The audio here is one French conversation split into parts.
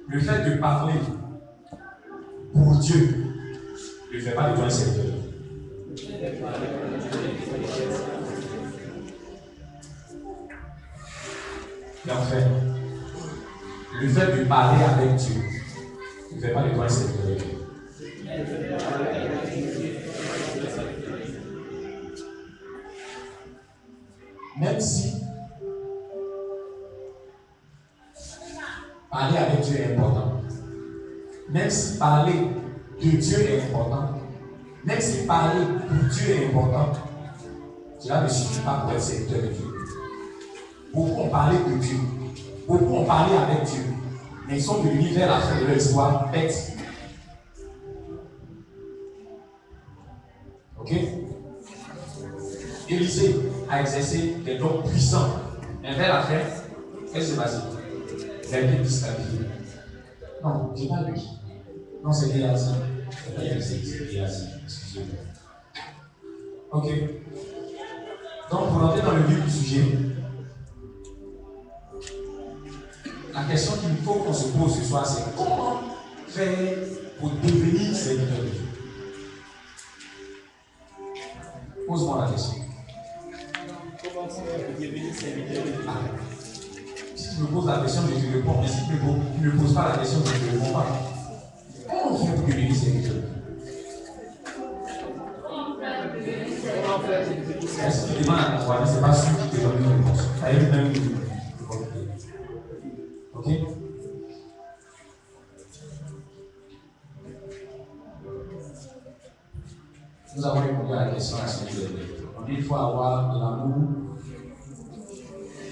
Le fait de parler pour Dieu ne fait pas de toi un serviteur. Et enfin, le fait de parler avec Dieu ne fait pas de toi un serviteur. Même si parler avec Dieu est important, même si parler de Dieu est important, même si parler pour Dieu est important, cela ne suffit pas pour être serviteur de Dieu. Beaucoup ont parlé de Dieu, beaucoup ont parlé avec Dieu, mais ils sont devenus vers la fin de leur histoire bêtes. Ok? Élisée a exercé des dons puissants, mais vers la fin, qu'est-ce qui s'est passé? Il a été disqualifié. Non, je n'ai pas lui. Non, c'est Géasi. C'est pas Élisée, c'est Géasi. Excusez-moi. Ok. Donc, pour entrer dans le vif du sujet, la question qu'il faut qu'on se pose ce soir, c'est comment faire pour devenir serviteur de Dieu? Pose-moi la question. Comment faire pour devenir serviteur de Dieu? Si tu me poses la question, je te réponds. Mais si tu ne me poses pas la question, je ne te réponds pas. Comment faire pour devenir serviteur de Dieu? Est-ce que tu demandes à ton voisin, c'est pas sûr qu'il te donne une réponse. Ça a même une. Ok? Nous avons répondu à la question à ce sujet. On dit qu'il faut avoir de l'amour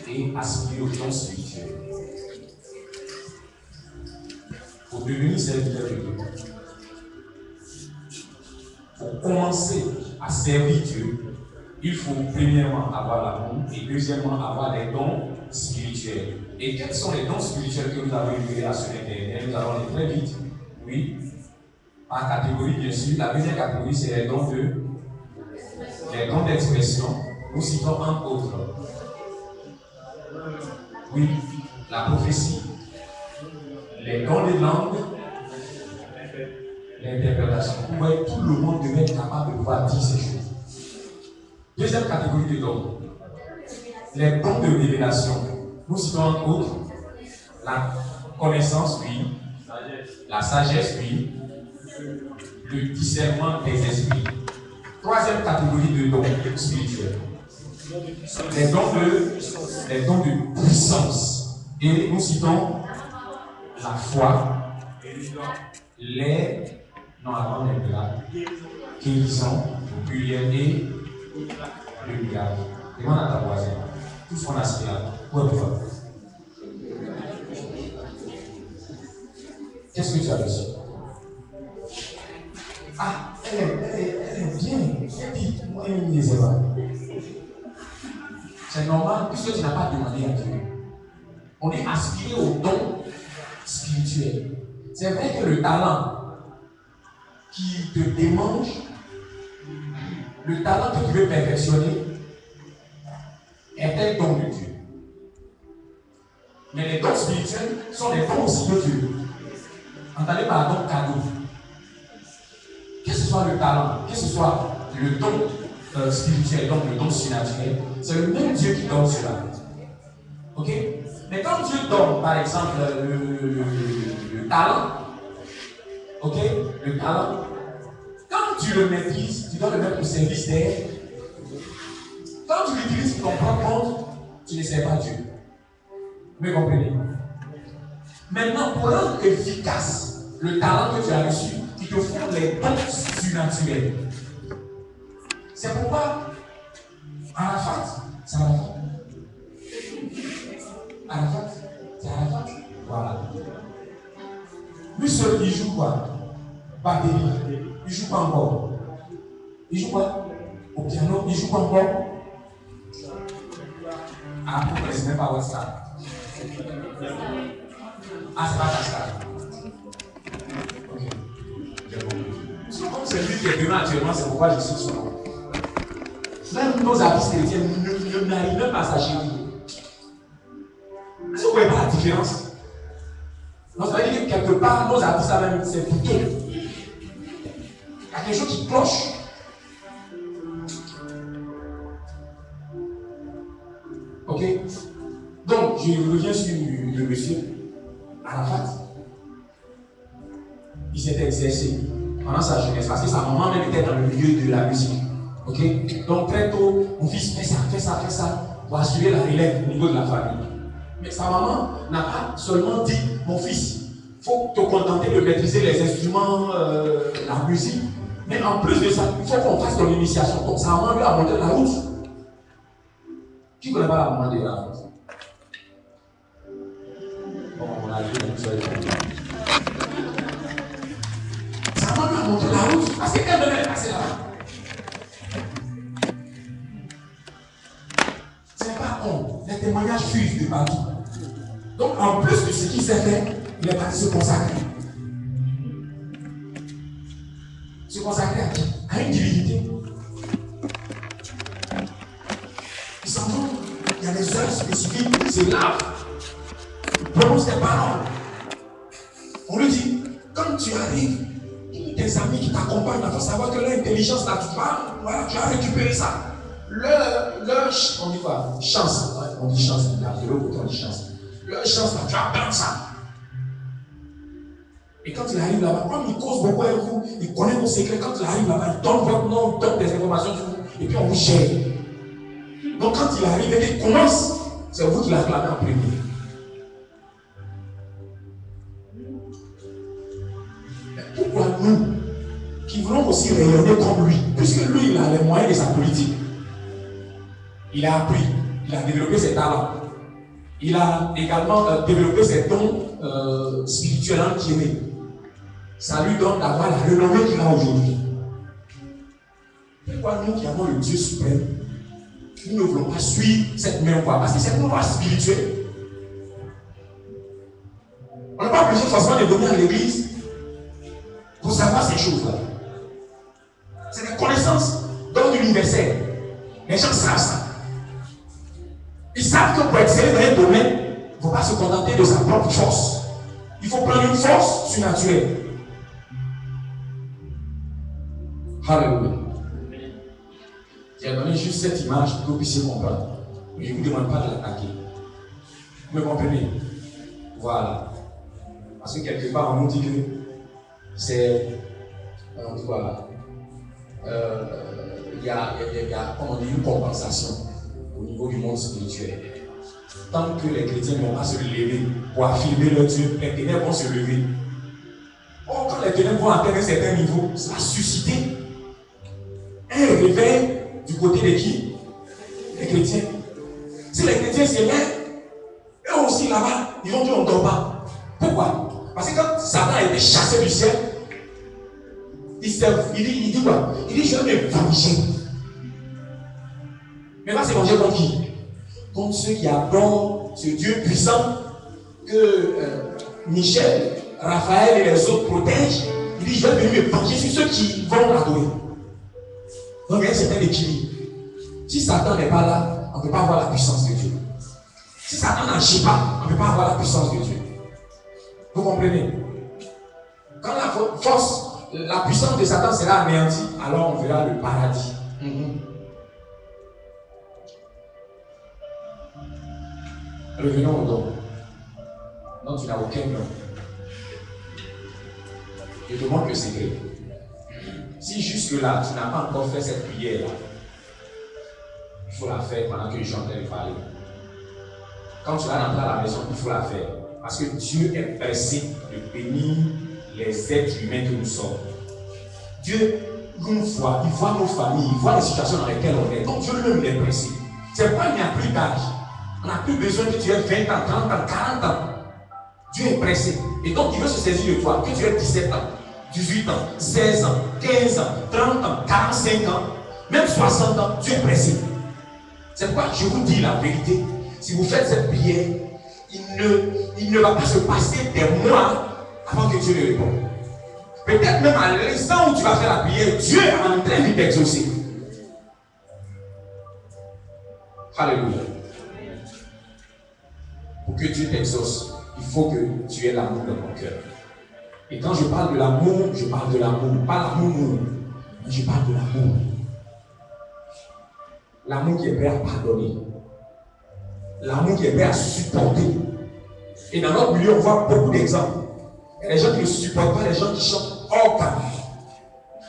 et aspirer aux dons spirituels. Pour devenir serviteur de Dieu, pour commencer à servir Dieu, il faut premièrement avoir l'amour et deuxièmement avoir des dons spirituels. Et quels sont les dons spirituels que nous avons évalués à ce Internet? Nous allons les très vite. Oui. Par catégorie, bien sûr. La deuxième catégorie, c'est les dons d'expression. Nous citons entre autres. Oui, la prophétie, les dons de langue, l'interprétation. Vous voyez, tout le monde devait être capable de pouvoir dire ces choses. Deuxième catégorie de dons, les dons de révélation. Nous citons entre autres la connaissance, oui, la sagesse, oui, le discernement des esprits. Troisième catégorie de dons spirituels, les dons de puissance. Et nous citons la foi, guérison, pluriel et le miracle. Demande à ta voisine. Tout ce qu'on a cité là. Qu'est-ce que tu as reçu? Ah, elle est bien. Elle dit, moi, elle ne les pas. C'est normal, puisque tu n'as pas demandé à Dieu. On est aspiré aux dons spirituels. C'est vrai que le talent qui te démange, le talent que tu veux perfectionner, est un don de Dieu. Mais les dons spirituels sont des dons aussi de Dieu. Entendez par don cadeau. Que ce soit le talent, que ce soit le don spirituel, donc le don surnaturel, c'est le même Dieu qui donne cela. Ok? Mais quand Dieu donne, par exemple, le talent, ok? Le talent, quand tu le maîtrises, tu dois le mettre au service des. Quand tu l'utilises pour ton propre compte, tu ne sers pas Dieu. Vous me comprenez? Maintenant, pour rendre efficace le talent que tu as reçu, il te faut les dons surnaturels. C'est pourquoi, Arafat, c'est Arafat. Arafat, c'est Arafat. Voilà. Lui seul, il joue quoi? Batterie. Il joue pas encore. Il joue quoi? Au piano, il joue pas encore. Ah, vous ne connaissez même pas WhatsApp. Ah, c'est pas ta star. Ok. Comme c'est lui qui est venu actuellement, c'est pourquoi je suis son nom. Même nos artistes chrétiens n'arrivent même pas à s'acheter. Est-ce que vous voyez pas la différence? Donc ça veut dire que quelque part, nos artistes même, c'est douteux. Il y a quelque chose qui cloche. Ok? Donc, je reviens sur le monsieur Arafat. Il s'était exercé pendant sa jeunesse parce que sa maman même était dans le milieu de la musique. Ok? Donc, très tôt, mon fils fait ça pour assurer la relève au niveau de la famille. Mais sa maman n'a pas seulement dit, mon fils, il faut te contenter de maîtriser les instruments, la musique. Mais en plus de ça, il faut qu'on fasse ton initiation. Donc, sa maman lui a montré la route. Qui ne connaît pas la maman de Arafat? Bon, on a vu une seule. Sa maman lui a montré la route parce qu'elle devait passer là-bas. C'est pas honte. Les témoignages fusent de partout. Donc, en plus de ce qu'il s'est fait, il est parti se consacrer. Se consacrer à qui? À une divinité. Il s'en va. Il y a des heures spécifiques, il se lave. Il prononce des paroles. On lui dit, quand tu arrives, tes amis qui t'accompagnent, il faut savoir que l'intelligence là, tu parles, voilà, tu as récupéré ça. On dit quoi? Chance. Ouais, on dit chance. De l'autre côté, on dit chance. Leur chance là, tu apprends ça. Et quand il arrive là-bas, comme il cause beaucoup avec vous, il connaît vos secrets, quand il arrive là-bas, il donne votre nom, il donne des informations sur vous, et puis on vous gère. Donc quand il arrive et qu'il commence, c'est vous qui l'acclamez en premier. Mais pourquoi nous, qui voulons aussi rayonner comme lui, puisque lui, il a les moyens de sa politique, il a appris, il a développé ses talents, il a également développé ses dons spirituels qui est. Ça lui donne d'avoir la renommée qu'il a aujourd'hui. Pourquoi nous qui avons le Dieu suprême, nous ne voulons pas suivre cette même voie? Parce que c'est une voie spirituelle. On n'a pas besoin forcément de venir à l'église pour savoir ces choses-là. C'est des connaissances d'ordre universel. Les gens savent ça. Ils savent que pour exceller dans un domaine, il ne faut pas se contenter de sa propre force. Il faut prendre une force surnaturelle. Alléluia. J'ai donné juste cette image pour que vous puissiez comprendre. Mais je ne vous demande pas de l'attaquer. Vous me comprenez? Voilà. Parce que quelque part, on nous dit que c'est. On dit quoi? Il y a, comment on dit, une compensation au niveau du monde spirituel. Tant que les chrétiens ne vont pas se lever pour affirmer leur Dieu, les ténèbres vont se lever. Or, quand les ténèbres vont atteindre un certain niveau, ça va susciter un réveil du côté de qui? Les chrétiens. Si les chrétiens se lèvent, eux aussi là-bas, ils vont dire on ne dort pas. Pourquoi? Parce que quand Satan a été chassé du ciel, il dit quoi? Il dit je vais me venger. Mais là, c'est venger contre qui? Contre ceux qui adorent ce Dieu puissant que Michel, Raphaël et les autres protègent. Il dit je vais venir me venger sur ceux qui vont l'adorer. Donc il y a un certain équilibre. Si Satan n'est pas là, on ne peut pas voir la puissance de Dieu. Si Satan n'agit pas, on ne peut pas voir la puissance de Dieu. Vous comprenez? Quand la force, la puissance de Satan sera anéantie, alors on verra le paradis. Revenons au don. Non, tu n'as aucun don. Je te montre le secret. Si jusque-là, tu n'as pas encore fait cette prière-là, il faut la faire pendant que je suis en train de parler. Quand tu vas rentrer à la maison, il faut la faire. Parce que Dieu est pressé de bénir les êtres humains que nous sommes. Dieu nous voit, il voit nos familles, il voit les situations dans lesquelles on est. Donc Dieu lui-même est pressé. C'est pas qu'il n'y a plus d'âge. On n'a plus besoin que tu aies 20 ans, 30 ans, 40 ans. Dieu est pressé. Et donc il veut se saisir de toi. Que tu aies 17 ans, 18 ans, 16 ans, 15 ans, 30 ans, 45 ans, même 60 ans, Dieu est pressé. C'est pourquoi je vous dis la vérité. Si vous faites cette prière, il ne va pas se passer des mois avant que Dieu ne réponde. Peut-être même à l'instant où tu vas faire la prière, Dieu est en train de t'exaucer. Alléluia. Pour que Dieu t'exauce, il faut que tu aies l'amour dans ton cœur. Et quand je parle de l'amour, je parle de l'amour. Pas l'amour, mais je parle de l'amour. L'amour qui est prêt à pardonner. L'amour qui est prêt à supporter. Et dans notre milieu, on voit beaucoup d'exemples. Il y a des gens qui ne supportent pas les gens qui chantent hors temps.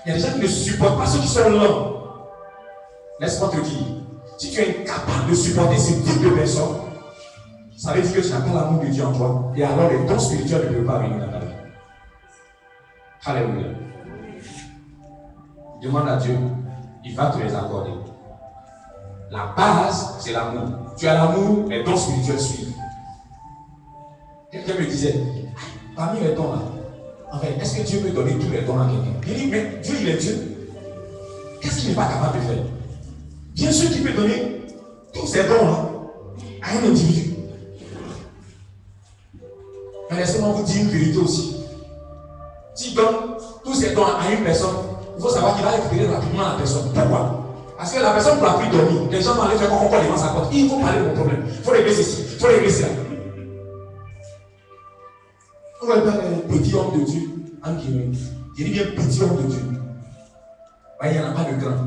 Il y a des gens qui ne supportent pas ceux qui sont lents. Laisse-moi te dire, si tu es incapable de supporter ce type de personnes, ça veut dire que tu n'as pas l'amour de Dieu en toi. Et alors les dons spirituels ne peuvent pas venir dans ta vie. Alléluia. Demande à Dieu, il va te les accorder. La base, c'est l'amour. Tu as l'amour, les dons spirituels suivent. Quelqu'un me disait, parmi les dons là, en fait, est-ce que Dieu peut donner tous les dons à quelqu'un? Il dit, mais Dieu, il est Dieu. Qu'est-ce qu'il n'est pas capable de faire? Bien sûr qu'il peut donner tous ces dons là à un individu. Mais laissez-moi vous dire une vérité aussi. S'il donne tous ces dons à une personne, il faut savoir qu'il va récupérer rapidement la personne. Pourquoi? Parce que la personne ne pourra plus dormir. Les gens vont aller faire encore les vents à porte. Il faut parler de mon problème. Il faut régler ceci. Il faut régler cela. On va faire les petits hommes de Dieu. En guillemets. Je dis bien petits hommes de Dieu. Il n'y en a pas de grands.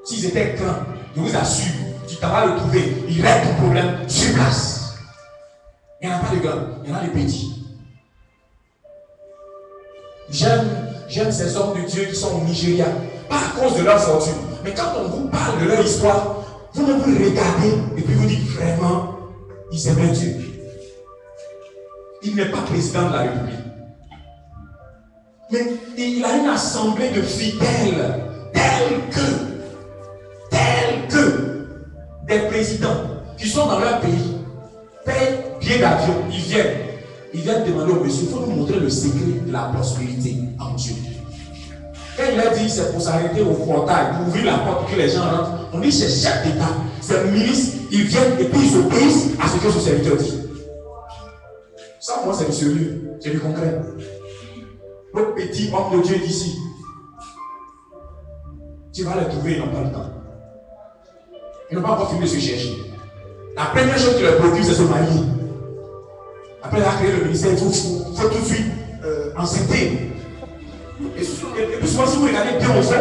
S'ils étaient grands, je vous assure, tu t'en le trouver. Il règle ton problème sur place. Il n'y en a pas de grands. Il y en a des petits. J'aime ces hommes de Dieu qui sont au Nigeria. Pas à cause de leur fortune. Mais quand on vous parle de leur histoire, vous ne vous regardez et puis vous dites vraiment, ils aimaient Dieu. Il n'est pas président de la République. Mais il a une assemblée de fidèles, tels que des présidents qui sont dans leur pays, payent billet d'avion, ils viennent demander au monsieur, il faut nous montrer le secret de la prospérité en Dieu. Quand il a dit c'est pour s'arrêter au portail, pour ouvrir la porte, que les gens rentrent, on dit c'est chef d'État, c'est ministre, ils viennent et puis ils obéissent à ce que ce serviteur dit. Ça, moi, c'est du sérieux, c'est du concret. Notre petit homme de Dieu d'ici, tu vas les trouver, ils n'ont pas le temps. Ils n'ont pas encore fini de se chercher. La première chose qui leur procure, c'est se marier. Après, il a créé le ministère, il faut tout de suite enceinter. Et puis souvent, si vous regardez bien au fond,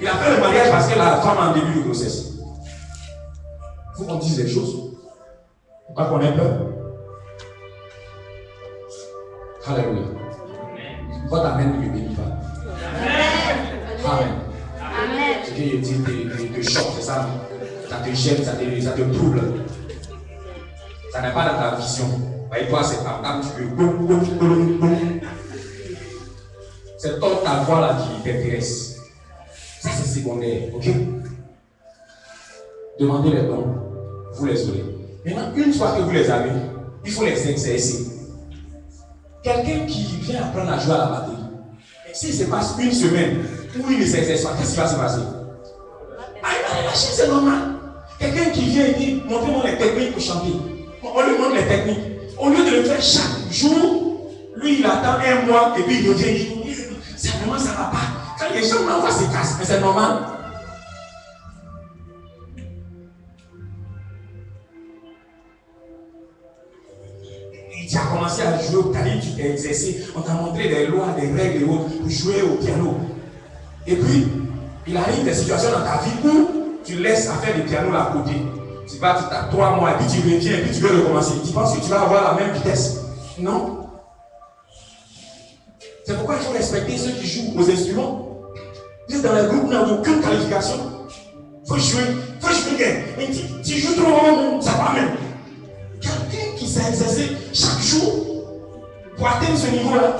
il a fait le mariage parce que la femme est en début de grossesse. Il faut qu'on dise les choses. Il ne faut pas qu'on ait peur. Alléluia. Votre amen ne me bénit pas. Amen. Amen. Ce que je dis te choque, c'est ça. Ça te gêne, ça te trouble. Ça n'est pas dans ta vision. Et toi, c'est ta table, tu peux. C'est ta voix là qui t'intéresse. Ça, c'est secondaire, ok? Demandez les dons, vous les aurez. Maintenant, une fois que vous les avez, il faut les exercer. Quelqu'un qui vient apprendre à jouer à la batterie, s'il se passe une semaine où il ne s'exerce pas, qu'est-ce qui va se passer? Ah, il va lâcher, c'est normal. Quelqu'un qui vient et dit, montrez-moi les techniques pour chanter. On lui montre les techniques. Au lieu de le faire chaque jour, lui il attend un mois et puis il revient et dit, c'est vraiment ça va pas. Quand les gens m'envoient ses casses, mais c'est normal. Tu as commencé à jouer au piano, tu t'es exercé, on t'a montré des lois, des règles et autres pour jouer au piano. Et puis, il arrive des situations dans ta vie où tu laisses à faire du piano là à côté. Tu vas, tu as 3 mois et puis tu reviens et puis tu veux recommencer. Tu penses que tu vas avoir la même vitesse? Non. C'est pourquoi il faut respecter ceux qui jouent aux instruments. Vous êtes dans les groupes, vous n'avez aucune qualification. Il faut jouer bien. Mais tu joues trop, ça va même. Quelqu'un qui s'est exercé chaque jour pour atteindre ce niveau-là,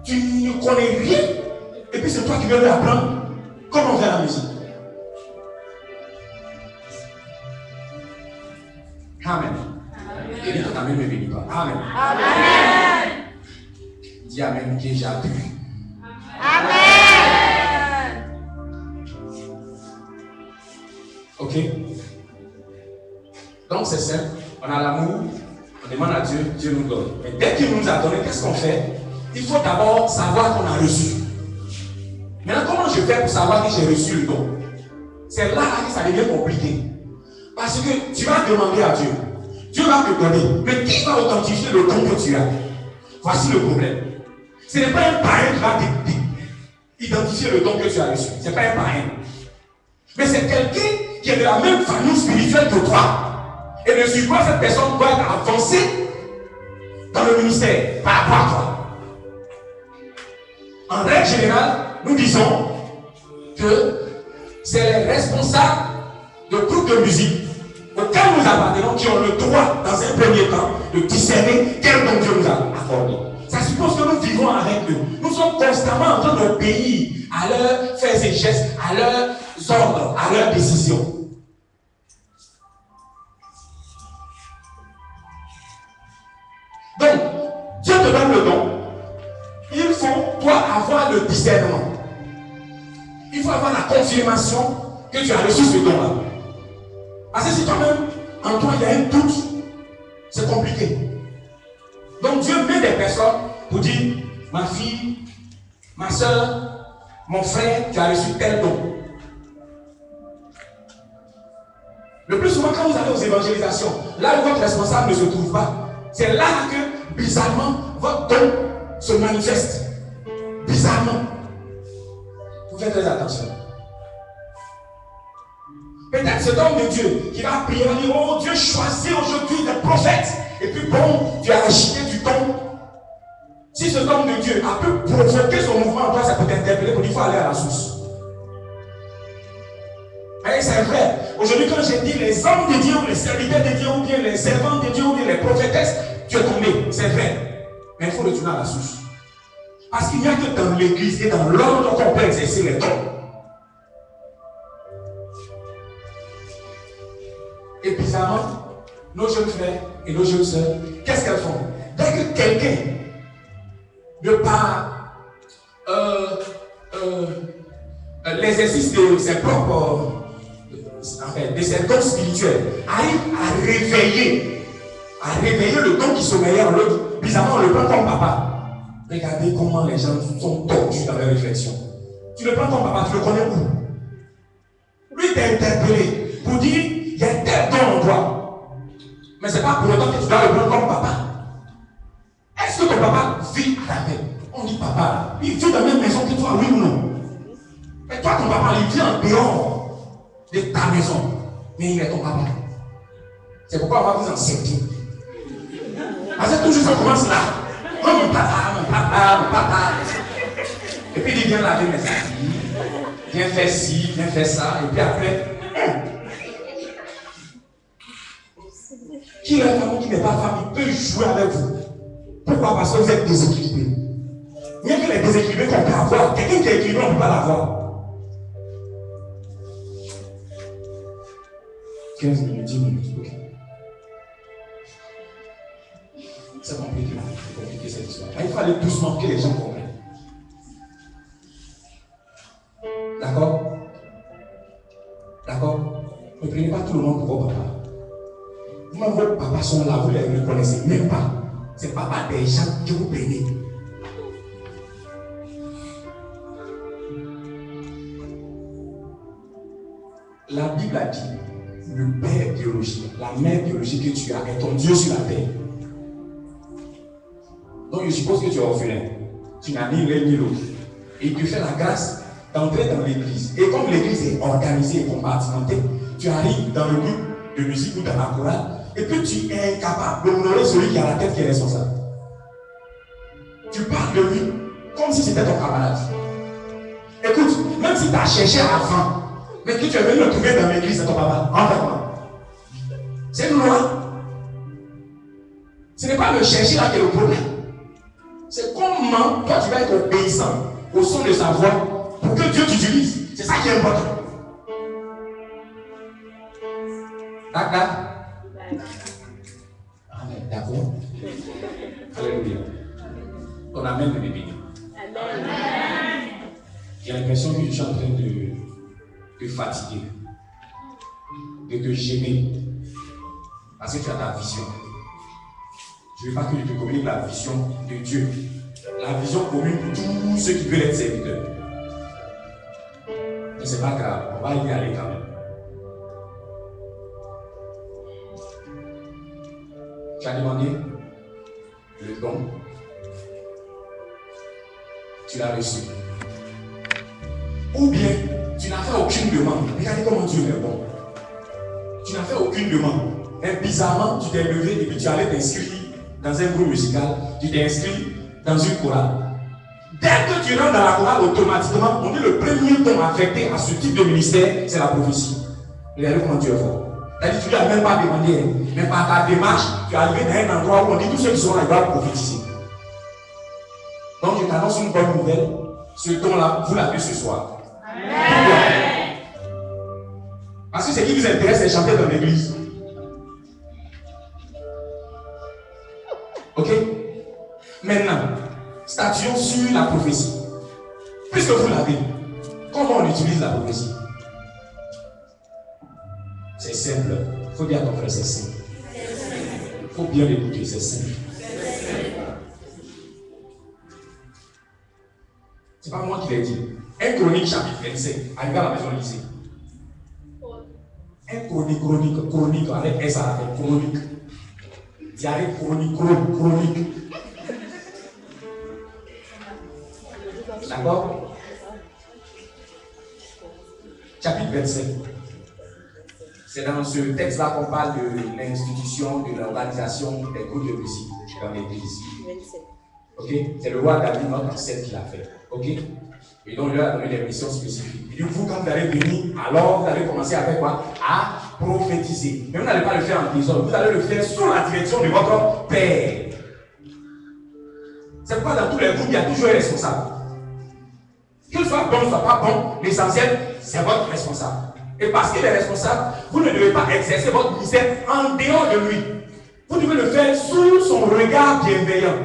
tu ne connais rien, et puis c'est toi qui veux lui apprendre comment on fait la musique. Amen. Et dit ton amen ne bénit pas. Amen. Amen. Dis amen que j'ai appris. Amen. Ok. Donc c'est simple. On a l'amour, on demande à Dieu, Dieu nous donne. Mais dès qu'il nous a donné, qu'est-ce qu'on fait? Il faut d'abord savoir qu'on a reçu. Maintenant, comment je fais pour savoir que j'ai reçu le don? C'est là que ça devient compliqué. Parce que tu vas demander à Dieu. Dieu va te donner. Mais qui va authentifier le don que tu as? Voici le problème. Ce n'est pas un païen qui va identifier le don que tu as reçu. Ce n'est pas un païen. Mais c'est quelqu'un qui est de la même famille spirituelle que toi. Et de suivre cette personne doit être avancée dans le ministère par rapport à toi. En règle générale, nous disons que c'est les responsables de groupes de musique auxquels nous appartenons qui ont le droit, dans un premier temps, de discerner quel don Dieu nous a accordé. Ça suppose que nous vivons avec eux. Nous sommes constamment en train d'obéir à leurs faits et gestes, à leurs ordres, à leurs décisions. Donc, Dieu te donne le don. Il faut, toi, avoir le discernement. Il faut avoir la confirmation que tu as reçu ce don-là. Parce que si toi-même, en toi, il y a un doute, c'est compliqué. Donc Dieu met des personnes pour dire, ma fille, ma soeur, mon frère, tu as reçu tel don. Le plus souvent, quand vous allez aux évangélisations, là où votre responsable ne se trouve pas, c'est là que, bizarrement, votre don se manifeste. Bizarrement. Vous faites très attention. Peut-être cet homme de Dieu qui va prier, dire, oh Dieu choisit aujourd'hui des prophètes. Et puis bon, tu as agité du don. Si cet homme de Dieu a pu provoquer son mouvement en toi, ça peut t'interpeller pour dire, il faut aller à la source. Et c'est vrai. Aujourd'hui, quand j'ai dit les hommes de Dieu, les serviteurs de Dieu, ou bien les servantes de Dieu, ou bien les prophétesses, tu es tombé. C'est vrai. Mais il faut retourner à la source. Parce qu'il n'y a que dans l'église et dans l'ordre qu'on peut exercer les dons. Et bizarrement, nos jeunes frères et nos jeunes sœurs, qu'est-ce qu'elles font? Dès que quelqu'un, de par l'exercice de ses propres, de ses dons spirituels, arrive à réveiller le don qui sommeillait en l'autre. Bizarrement, on le prend comme papa. Regardez comment les gens sont tordus dans leurs réflexions. Tu le prends comme papa, tu le connais où? Lui t'a interpellé pour dire, il y a tel don en toi. Mais ce n'est pas pour autant que tu dois le prendre comme papa. Est-ce que ton papa vit à la paix? On dit papa, il vit dans la même maison que toi, oui ou non? Mais toi, ton papa, il vit en dehors de ta maison. Mais il est ton papa. C'est pourquoi on va vous enseigner. Parce que toujours ça commence là. Oh mon papa, mon papa, mon papa. Et puis il vient laver mes habits. Viens faire ci, viens faire ça. Et puis après, qui est la famille qui n'est pas famille peut jouer avec vous. Pourquoi? Parce que vous êtes déséquilibré. Il y a que les déséquilibrés qu'on peut avoir. Quelqu'un qui est équilibré, on ne peut pas l'avoir. 15 minutes, 10 minutes, ok. C'est compliqué, c'est compliqué cette histoire. Il faut aller doucement pour que les gens comprennent. D'accord? D'accord? Ne prenez pas tout le monde pour vos papas. Vous-même, vos papas sont là, vous ne les reconnaissez même pas. C'est papa des gens que vous prenez. La Bible a dit, le père biologique, la mère biologique que tu as est ton Dieu sur la terre. Donc je suppose que tu es orphelin. Tu n'as ni l'un ni l'autre. Et tu fais la grâce d'entrer dans l'église. Et comme l'église est organisée et compartimentée, tu arrives dans le groupe de musique ou dans la chorale, et puis tu es incapable d'honorer celui qui a la tête qui est responsable. Tu parles de lui comme si c'était ton camarade. Écoute, même si tu as cherché avant, mais que tu es venu le trouver dans l'église, c'est ton papa. Enfin, c'est une loi. Ce n'est pas le chercher là qui est le problème. C'est comment toi tu vas être obéissant au son de sa voix pour que Dieu t'utilise. C'est ça qui est important. D'accord? Amen. D'accord? Alléluia. On amène le bébé. Amen. J'ai l'impression que je suis en train de te fatiguer, de te gêner, parce que tu as ta vision. Je ne veux pas que je te communique la vision de Dieu, la vision commune pour tous ceux qui veulent être serviteurs. Mais ce n'est pas grave, on va y aller quand même. Tu as demandé le don. Tu l'as reçu. Ou bien, tu n'as fait aucune demande. Regardez comment Dieu est bon. Tu n'as fait aucune demande. Et bizarrement, tu t'es levé et puis tu allais t'inscrire dans un groupe musical. Tu t'es inscrit dans une chorale. Dès que tu rentres dans la chorale, automatiquement, on dit le premier don affecté à ce type de ministère, c'est la prophétie. Regardez comment Dieu est fort. C'est-à-dire que tu ne lui as même pas demandé, mais par ta démarche, tu es arrivé dans un endroit où on dit tous ceux qui sont là, ils doivent prophétiser. Donc je t'annonce une bonne nouvelle. Ce don-là, vous l'avez ce soir. Amen. Parce que ce qui vous intéresse, c'est chanter dans l'église. Ok? Maintenant, statuons sur la prophétie. Puisque vous l'avez, comment on utilise la prophétie? C'est simple. Il faut dire à ton frère, c'est simple. Il faut bien l'écouter, c'est simple. C'est pas moi qui l'ai dit. 1 Chronique chapitre 25. Arrivé à la maison lycée. 1 Chronique avec S à la fin. Chronique. Diarrhée chronique. D'accord? Chapitre 25. C'est dans ce texte-là qu'on parle de l'institution, de l'organisation des groupes de musique dans l'église. Ok? C'est le roi David, notre ancêtre, qui l'a fait. Ok? Et donc, il lui a donné des missions spécifiques. Il dit, vous, quand vous allez venir, alors vous allez commencer à faire quoi? À prophétiser. Mais vous n'allez pas le faire en prison, vous allez le faire sous la direction de votre père. C'est pourquoi dans tous les groupes, il y a toujours un responsable. Qu'il soit bon, soit pas bon, l'essentiel, c'est votre responsable. Et parce qu'il est responsable, vous ne devez pas exercer votre ministère en dehors de lui. Vous devez le faire sous son regard bienveillant.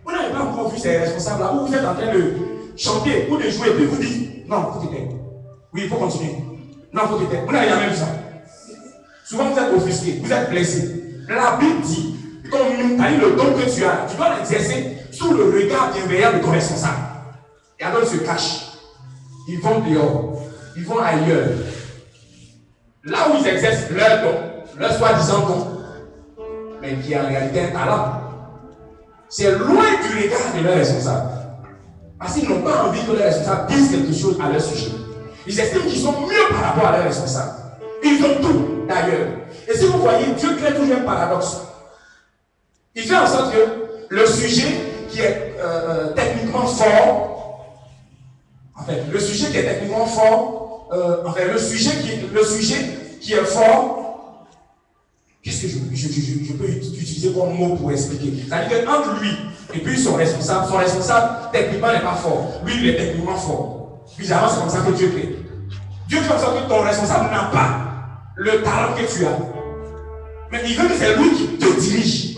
Vous n'avez pas encore vu ces responsables-là où vous êtes en train de chanter ou de jouer, puis vous dites, non, il faut t'aider. Oui, il faut continuer. Non, il faut t'aider. Vous n'avez jamais vu ça. Souvent, vous êtes offusqué, vous êtes blessé. La Bible dit, comme le don que tu as, tu dois l'exercer sous le regard bienveillant de ton responsable. Et alors, ils se cachent. Ils vont dehors. Ils vont ailleurs. Là où ils exercent leur don, leur soi-disant don, mais qui est en réalité un talent. C'est loin du regard de leurs responsables. Parce qu'ils n'ont pas envie que leurs responsables disent quelque chose à leur sujet. Ils estiment qu'ils sont mieux par rapport à leurs responsables. Ils ont tout, d'ailleurs. Et si vous voyez, Dieu crée toujours un paradoxe. Il fait en sorte que le sujet qui est techniquement fort, en fait, le sujet qui est techniquement fort, le sujet qui est fort, qu'est-ce que je peux utiliser comme mot pour expliquer? C'est-à-dire qu'entre lui et puis son responsable techniquement n'est pas fort. Lui, il est techniquement fort. Bizarrement, c'est comme ça que Dieu crée. Dieu fait en sorte que ton responsable n'a pas le talent que tu as. Mais il veut que c'est lui qui te dirige.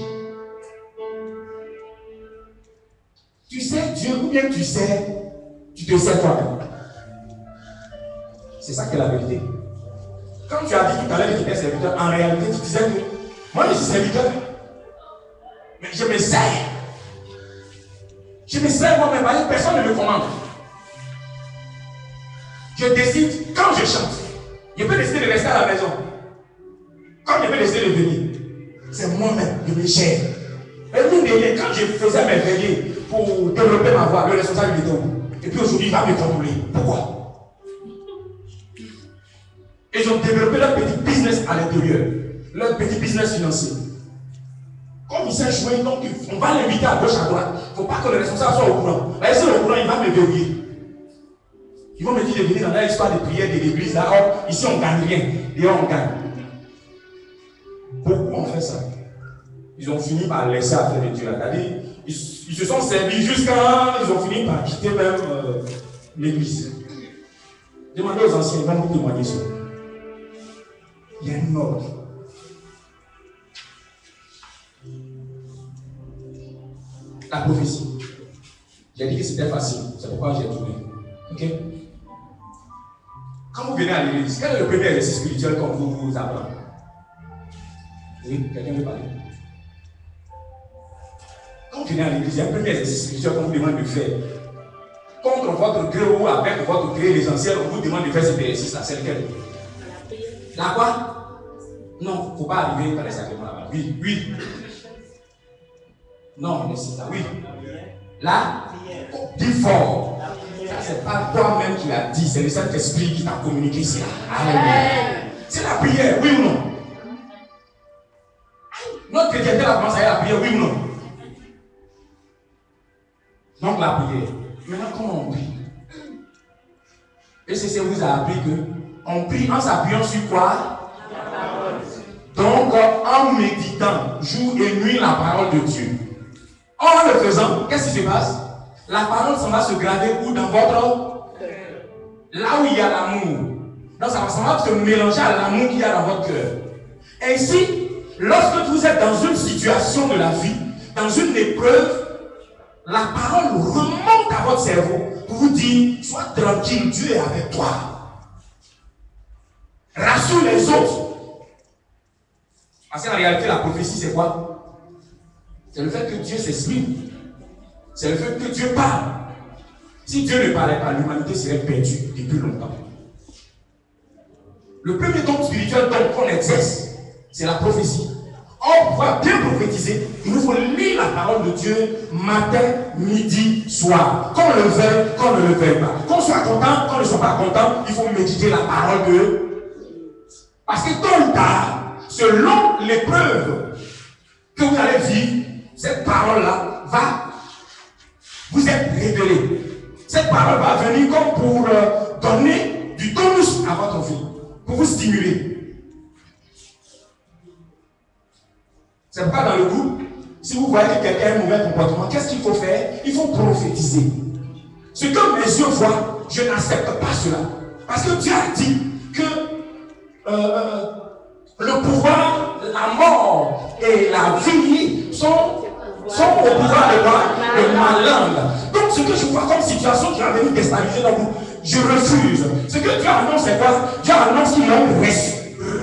Tu sais Dieu ou bien tu te sais toi-même. C'est ça qui est la vérité. Quand tu as dit tout à l'heure que tu étais serviteur, en réalité, tu disais que moi je suis serviteur. Mais je me sers. Je me sers moi-même, parce que personne ne me commande. Je décide quand je chante. Je peux décider de rester à la maison. Comme je peux décider de venir. C'est moi-même, je me gère. Et nous, quand je faisais mes veillées pour développer ma voix, le responsable était où? Et puis aujourd'hui, il va me contrôler. Pourquoi? Et ils ont développé leur petit business à l'intérieur, leur petit business financier. Comme il s'est joué, donc on va l'inviter à gauche, à droite. Il ne faut pas que le responsable soit au courant. Là, s'il est au courant, il va me verrouiller. Ils vont me dire de venir dans leur histoire de prière de l'église. Là, oh, ici on ne gagne rien. Et on gagne. Beaucoup ont fait ça. Ils ont fini par laisser affaire de Dieu. C'est-à-dire, ils se sont servis jusqu'à. Ils ont fini par quitter même l'église. Demandez aux anciens, ils vont vous témoigner ça. Il y a un ordre. La prophétie. J'ai dit que c'était facile. C'est pourquoi j'ai tourné. Ok? Quand vous venez à l'église, quel est le premier exercice spirituel qu'on vous apprend? Oui, quelqu'un veut parler? Quand vous venez à l'église, il y a un premier exercice spirituel qu'on vous demande de faire. Contre votre gré ou avec votre gré, les anciens, on vous demande de faire cet exercice-là. C'est lequel? La quoi? Non, il ne faut pas arriver dans les sacrements là-bas. Oui. Non, mais c'est ça, oui. Là, dis fort. C'est pas toi-même qui l'a dit, c'est le Saint-Esprit qui t'a communiqué cela. Amen. C'est la prière, oui ou non? Notre chrétienté a commencé à la prière, oui ou non? Donc la prière. Maintenant, comment on prie? Et c'est vous a appris que on prie en s'appuyant sur quoi? Donc en méditant jour et nuit la parole de Dieu. En le faisant, qu'est-ce qui se passe? La parole s'en va se graver où? Dans votre cœur. Là où il y a l'amour. Donc ça va se mélanger à l'amour qu'il y a dans votre cœur. Ainsi, lorsque vous êtes dans une situation de la vie, dans une épreuve, la parole remonte à votre cerveau pour vous dire, sois tranquille, Dieu est avec toi. Rassure les autres. Parce qu'en réalité, la prophétie, c'est quoi? C'est le fait que Dieu s'exprime. C'est le fait que Dieu parle. Si Dieu ne parlait pas, l'humanité serait perdue depuis longtemps. Le premier don spirituel qu'on exerce, c'est la prophétie. Or, pour pouvoir bien prophétiser, il nous faut lire la parole de Dieu matin, midi, soir. Qu'on le veuille, qu'on ne le veuille pas. Qu'on soit content, qu'on ne soit pas content, il faut méditer la parole de Dieu. Parce que tôt ou tard, selon l'épreuve que vous allez vivre, cette parole-là va vous être révélée. Cette parole va venir comme pour donner du tonus à votre vie, pour vous stimuler. C'est pourquoi dans le groupe, si vous voyez que quelqu'un a un mauvais comportement, qu'est-ce qu'il faut faire? Il faut prophétiser. Ce que mes yeux voient, je n'accepte pas cela. Parce que Dieu a dit que le pouvoir, la mort et la vie sont au pouvoir de quoi? De ma langue. Donc ce que je vois comme situation qui va venir déstabiliser dans vous, je refuse. Ce que Dieu annonce, c'est quoi? Dieu annonce qu'il y a une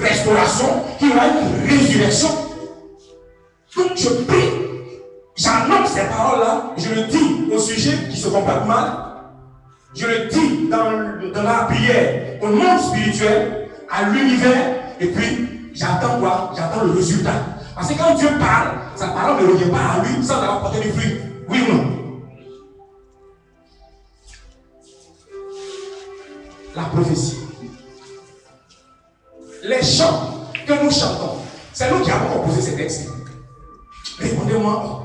restauration, qu'il y a une résurrection. Donc je prie, j'annonce ces paroles-là, je le dis au sujet qui se comporte mal, je le dis dans la prière, au monde spirituel, à l'univers, et puis j'attends quoi? J'attends le résultat. Parce que quand Dieu parle, sa parole ne revient pas à lui sans avoir porté du fruit. Oui ou non? La prophétie. Les chants que nous chantons, c'est nous qui avons composé ces textes. Répondez-moi.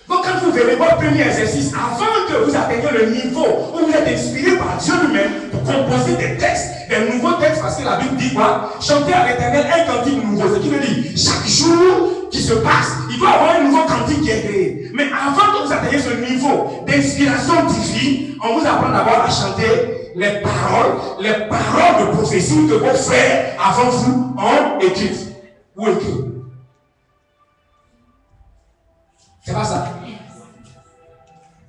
Donc quand vous verrez votre premier exercice, avant que vous atteigniez le niveau où vous êtes inspiré par Dieu lui-même pour composer des textes, des nouveaux textes, parce que la Bible dit quoi? Chanter à l'Éternel un cantique nouveau. Ce qui veut dire, chaque jour qui se passe, il doit y avoir un nouveau cantique qui est créé. Mais avant que vous atteigniez ce niveau d'inspiration divine, on vous apprend d'abord à chanter les paroles de prophétie que vos frères avant vous ont écrites ou écrites. C'est pas ça.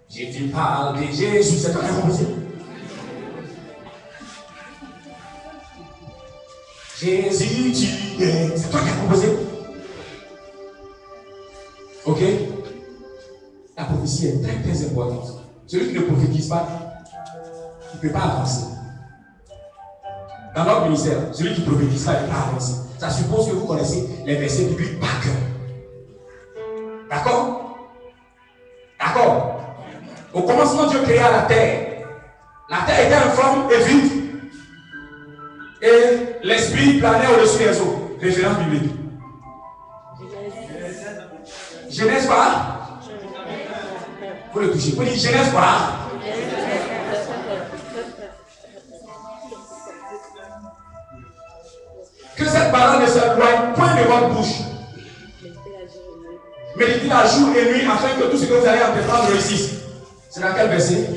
J'ai dit parle de Jésus, c'est toi qui as composé. Jésus, tu es. C'est toi qui as composé. Ok? La prophétie est très très importante. Celui qui ne prophétise pas, il ne peut pas avancer. Dans notre ministère, celui qui ne prophétise pas, il ne peut pas avancer. Ça suppose que vous connaissez les versets bibliques par cœur. D'accord? D'accord? Au commencement, Dieu créa la terre. La terre était informe et vide. Et l'esprit planait au-dessus des eaux. Référence biblique. Genèse quoi? Vous le touchez. Vous dites Genèse quoi? Que cette parole ne s'éloigne point de votre bouche. Méditez-la jour et nuit afin que tout ce que vous allez entreprendre réussisse. C'est dans quel verset?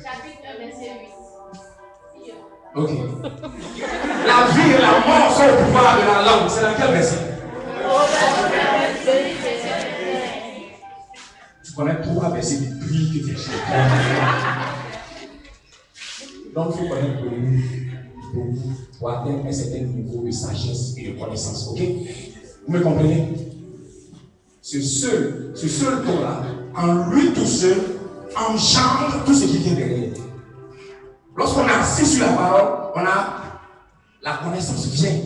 Chapitre 1, verset 8. Ok. La vie et la mort sont au pouvoir de la langue. C'est dans quel verset? Tu connais 3 versets depuis que tu es chez toi. Donc, il faut connaître beaucoup pour atteindre un certain niveau de sagesse et de connaissance. Ok? Vous me comprenez? Ce seul don-là, en lui tout seul, engendre tout ce qui vient derrière. Lorsqu'on est assis sur la parole, on a la connaissance vient.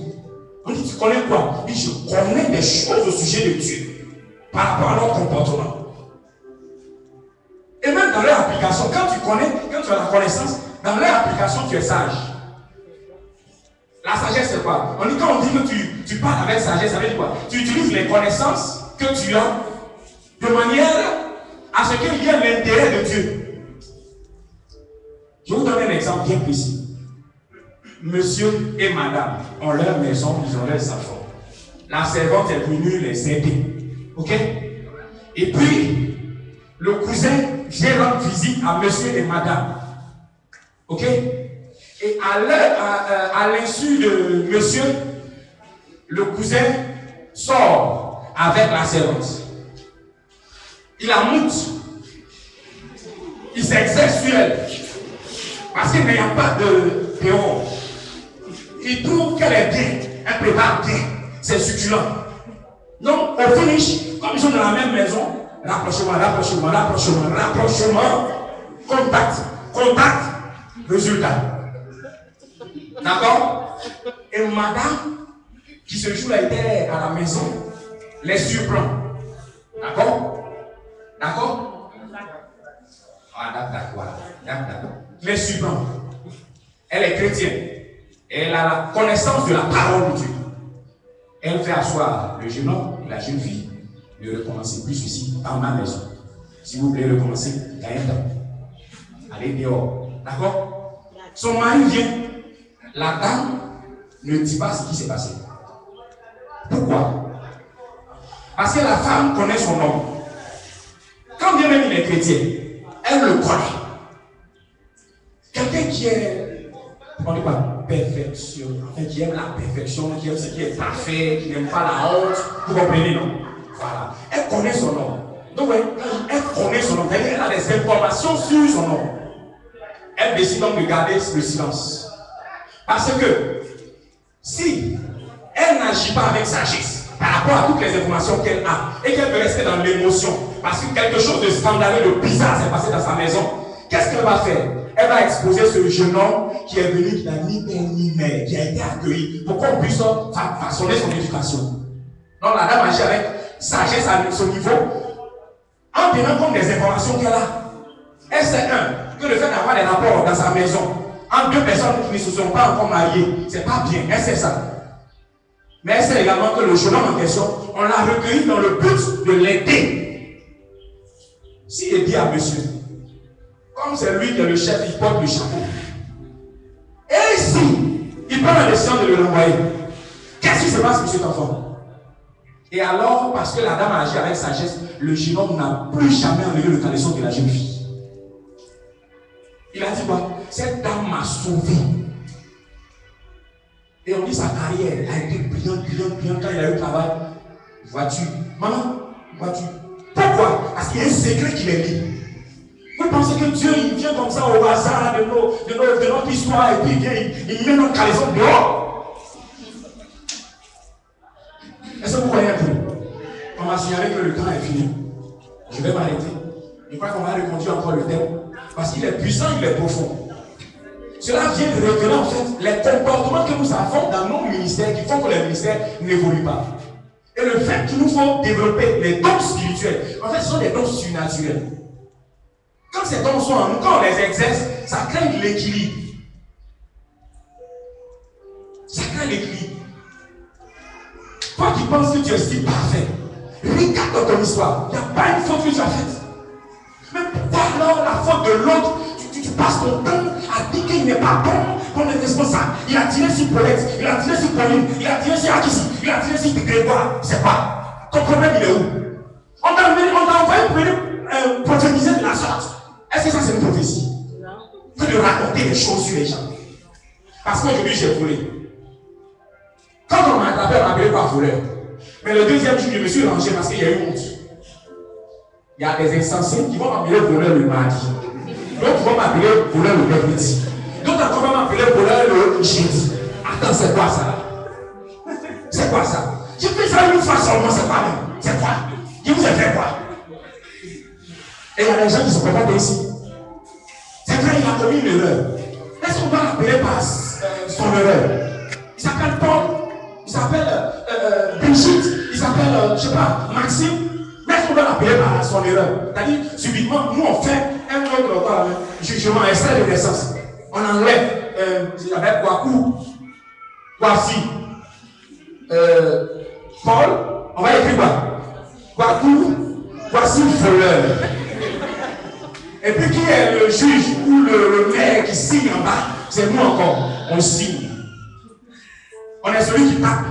On dit, tu connais quoi? Il dit, je connais des choses au sujet de Dieu. par rapport à leur comportement. Et même dans leur application, quand tu as la connaissance, dans leur application, tu es sage. La sagesse, c'est quoi? Quand on dit que tu parles avec sagesse, ça veut dire quoi? Tu utilises les connaissances que tu as de manière à ce qu'il y ait l'intérêt de Dieu. Je vous donne un exemple bien précis. Monsieur et madame ont leur maison, ils ont leurs enfants. La servante est venue les aider. Ok? Et puis, le cousin vient rendre visite à monsieur et madame. Ok? Et à l'insu de monsieur, le cousin sort avec la servante. Il la monte. Il s'exerce sur elle. Parce qu'il n'y a pas de péon. Il trouve qu'elle est bien. Elle prépare bien. C'est succulent. Donc, au finish, comme ils sont dans la même maison, rapprochement, contact, résultat. D'accord? Et madame, qui ce jour-là était à la maison, les surprend. D'accord? D'accord? Ah, d'accord. Les surprend. Elle est chrétienne. Elle a la connaissance de la parole de Dieu. Elle fait asseoir le jeune homme et la jeune fille. Ne recommencez plus ceci dans ma maison. Si vous voulez recommencer, il y a un temps. Allez dehors. D'accord? Son mari vient. La dame ne dit pas ce qui s'est passé. Pourquoi? Parce que la femme connaît son homme. Quand bien même il est chrétien, elle le connaît. Quelqu'un qui est, on dit quoi? Perfection, qui aime la perfection, qui aime ce qui est parfait, qui n'aime pas la honte. Vous comprenez, non? Voilà. Elle connaît son homme. Donc, elle connaît son homme. Elle a des informations sur son homme. Elle décide donc de garder le silence. Parce que si elle n'agit pas avec sagesse par rapport à toutes les informations qu'elle a et qu'elle veut rester dans l'émotion, parce que quelque chose de scandaleux, de bizarre s'est passé dans sa maison, qu'est-ce qu'elle va faire? Elle va exposer ce jeune homme qui est venu, qui n'a ni père ni mère, qui a été accueilli pour qu'on puisse façonner son éducation. Donc la dame agit avec sagesse à son niveau en tenant compte des informations qu'elle a. Elle sait que le fait d'avoir des rapports dans sa maison entre deux personnes qui ne se sont pas encore mariées, c'est pas bien, elle sait ça. Mais elle sait également que le jeune homme en question, on l'a recueilli dans le but de l'aider. S'il dit à monsieur, comme c'est lui qui est le chef, il porte le chapeau. Et si il prend la décision de le renvoyer, qu'est-ce qui se passe pour cet enfant? Et alors, parce que la dame a agi avec sagesse, le jeune homme n'a plus jamais enlevé le caleçon de la jeune fille. Il a dit quoi? Cette dame m'a sauvé. Et on dit sa carrière a été brillante quand il a eu le travail. Vois-tu? Maman, vois-tu? Pourquoi? Parce qu'il y a un secret qui est lié. Vous pensez que Dieu il vient comme ça au hasard de notre histoire et puis il vient, il met notre caleçon dehors? Est-ce que vous voyez un peu? On m'a signalé que le temps est fini. Je vais m'arrêter. Je crois qu'on va reconduire encore le thème. Parce qu'il est puissant, il est profond. Cela vient de révéler en fait les comportements que nous avons dans nos ministères qui font que les ministères n'évoluent pas. Et le fait qu'il nous faut développer les dons spirituels, en fait, ce sont des dons surnaturels. Quand ces dons sont en nous, quand on les exerce, ça crée de l'équilibre. Ça crée l'équilibre. Toi qui penses que tu es si parfait, regarde dans ton histoire, il n'y a pas une faute que tu as faite. Mais pourquoi alors la faute de l'autre, tu passes ton temps à dire qu'il n'est pas bon, qu'on est responsable. Il a tiré sur Paulette, il a tiré sur Pauline, il a tiré sur Akissi, il a tiré sur Grégoire. C'est pas. Ton problème, il est où? On t'a envoyé pour venir prophétiser de la sorte. Est-ce que ça, c'est une prophétie? Que de raconter des choses sur les gens. Parce qu'aujourd'hui, j'ai volé. Quand on m'a attrapé, on m'a appelé par voleur. Mais le deuxième jour, je me suis rangé parce qu'il y a eu honte. Il y a des insensés qui vont m'appeler voleur le mardi. D'autres vont m'appeler voleur le mercredi. D'autres encore vont m'appeler voleur le jeudi. Attends, c'est quoi ça? C'est quoi ça? J'ai fait ça une fois seulement, c'est pas même. C'est quoi? Je vous ai fait quoi? Et il y a des gens qui se préparent ici. C'est vrai, il a commis une erreur. Est-ce qu'on va l'appeler par son erreur? Il s'appelle Paul, il s'appelle Brigitte, il s'appelle, je sais pas, Maxime. Mais qu'est-ce qu'on va appeler par son erreur? C'est-à-dire, subitement, nous on fait un autre jugement, extrait de naissance. On enlève, avec Kwaku, Kwasi, Paul, on va écrire quoi? Kwaku, Kwasi, voleur. Et puis qui est le juge ou le maire qui signe en bas? C'est nous encore, on signe. On est celui qui tape,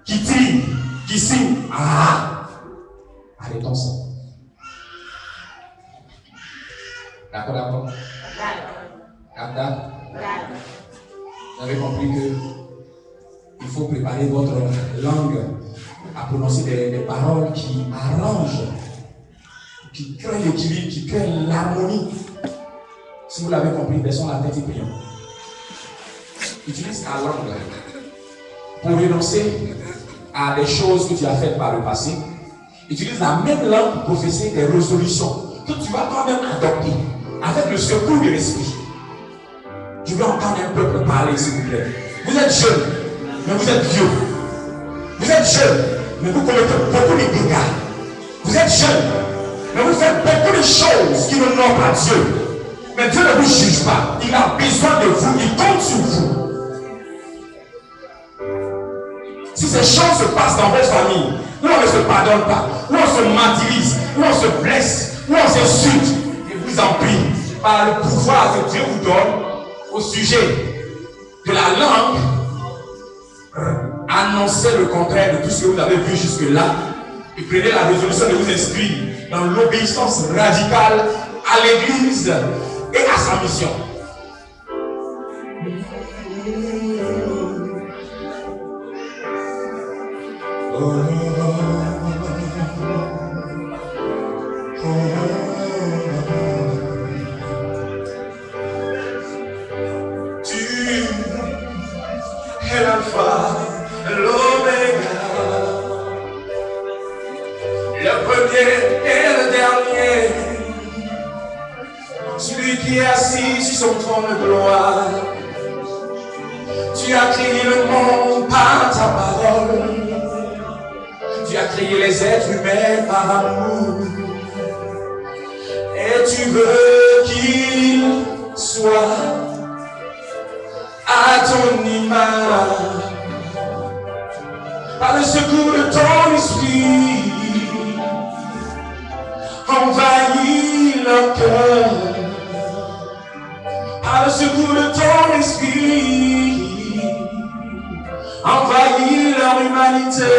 qui tire, qui signe. Ah! Arrêtons ça. D'accord, d'accord? D'accord. Vous avez compris qu'il faut préparer votre langue à prononcer des paroles qui arrangent, qui créent l'équilibre, qui créent l'harmonie. Si vous l'avez compris, baissons la tête et prions. Utilise ta langue pour renoncer à des choses que tu as faites par le passé. Utilise la même langue pour professer des résolutions que tu vas toi-même adopter avec le secours de l'esprit. Je veux entendre un peuple parler, s'il vous plaît. Vous êtes jeune, mais vous êtes vieux. Vous êtes jeune, mais vous commettez beaucoup de dégâts. Vous êtes jeune, mais vous faites beaucoup de choses qui n'honorent pas Dieu. Mais Dieu ne vous juge pas. Il a besoin de vous, il compte sur vous. Si ces choses se passent dans votre famille, où on ne se pardonne pas, où on se martyrise, où on se blesse, où on s'insulte, je vous en prie, par le pouvoir que Dieu vous donne au sujet de la langue, annoncez le contraire de tout ce que vous avez vu jusque-là et prenez la résolution de vous inscrire dans l'obéissance radicale à l'Église et à sa mission. l'alpha, l'oméga, le premier et le dernier, celui qui est assis sur son trône de gloire. Tu as créé le monde par ta parole, tu as créé les êtres humains par amour, et tu veux qu'ils soient à ton image, par le secours de ton esprit, envahis leur cœur, par le secours de ton esprit, envahis leur humanité,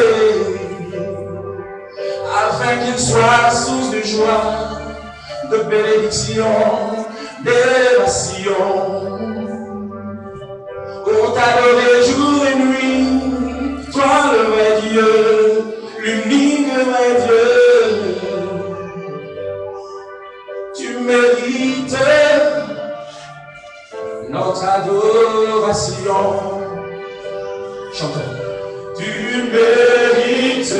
afin qu'ils soient source de joie, de bénédiction, d'élévation. Pour t'adorer jour et nuit, toi le vrai Dieu, l'unique vrai Dieu. Tu mérites notre adoration. Chantons. Tu mérites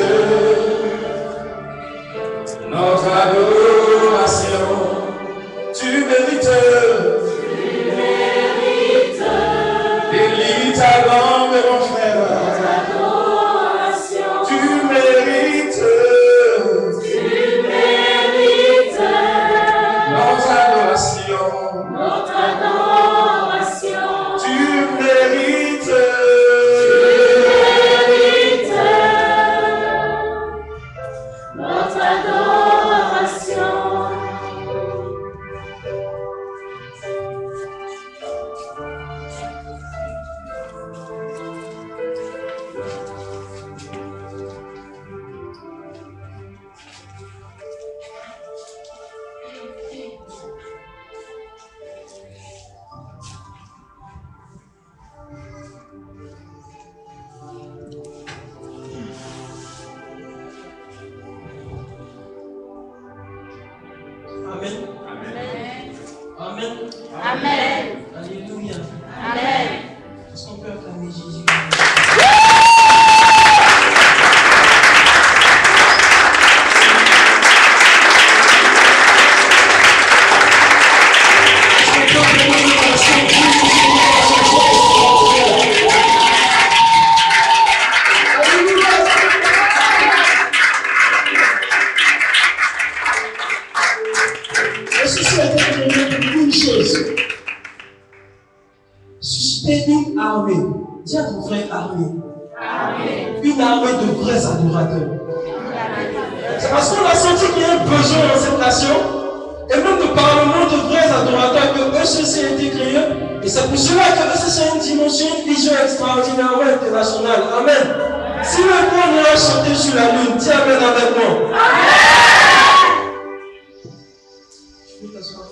notre adoration. Tu mérites. Ta langue, mon frère, tu mérites notre adoration, tu mérites notre adoration. Amen. Amen. Amen. Amen. Alléluia. Amen. Est-ce qu'on peut acclamer Jésus? C'était une armée. Dis à ton frère armée. Une armée de vrais adorateurs. C'est parce qu'on a senti qu'il y a un besoin dans cette nation. Et même nous parlons de vrais adorateurs que ECC a été créé. Et c'est pour cela que ECC a une dimension, une vision extraordinairement internationale. Amen. Si le monde ira chanter sur la lune, dis Amen avec moi. Je peux t'asseoir.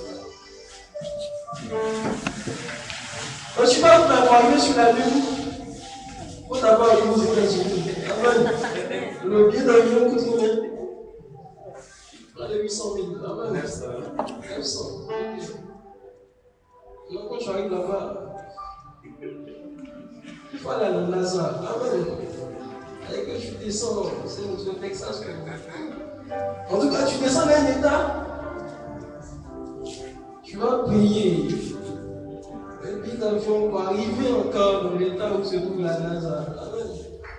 Quand tu vas pour arriver sur la lune, il faut d'abord aller aux États-Unis. Amen. Le billet d'avion coûte combien? Près de 800 000. Amen. 900. Donc quand tu arrives là-bas, il faut aller à la NASA. Amen. Et que tu descends, c'est au Texas. En tout cas, tu descends dans un état, tu vas payer un billet d'avion pour arriver encore dans l'état où se trouve la NASA. Amen.